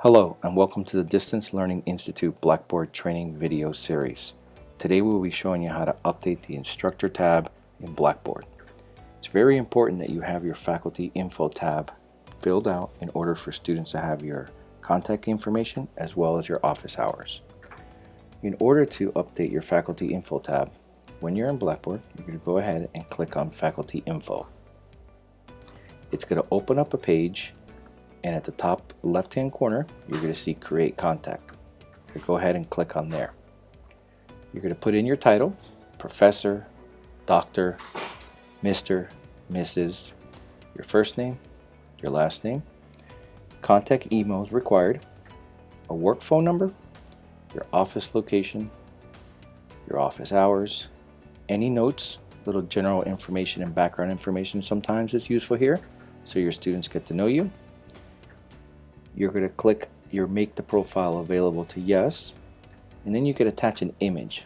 Hello and welcome to the Distance Learning Institute Blackboard training video series. Today we will be showing you how to update the instructor tab in Blackboard. It's very important that you have your faculty info tab filled out in order for students to have your contact information as well as your office hours. In order to update your faculty info tab, when you're in Blackboard, you're going to go ahead and click on faculty info. It's going to open up a page, and at the top left hand corner you're going to see create contact. So go ahead and click on there. You're going to put in your title, professor, doctor, Mr., Mrs., your first name, your last name, contact emails required, a work phone number, your office location, your office hours, any notes, little general information and background information sometimes is useful here so your students get to know you. You're going to click your make the profile available to yes, and then you can attach an image.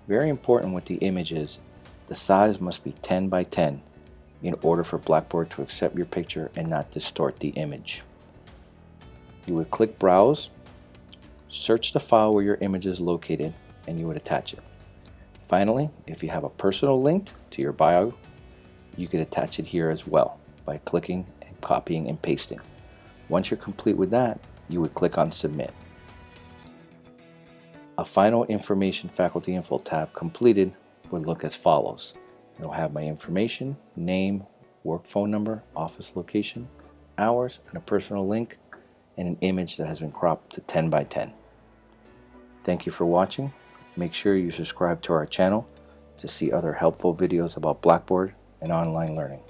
Very important with the image is the size must be 10 by 10 in order for Blackboard to accept your picture and not distort the image. You would click browse, search the file where your image is located, and you would attach it. Finally, if you have a personal link to your bio, you can attach it here as well by clicking and copying and pasting. Once you're complete with that, you would click on Submit. A final information faculty info tab completed would look as follows. It'll have my information, name, work phone number, office location, hours, and a personal link, and an image that has been cropped to 10 by 10. Thank you for watching. Make sure you subscribe to our channel to see other helpful videos about Blackboard and online learning.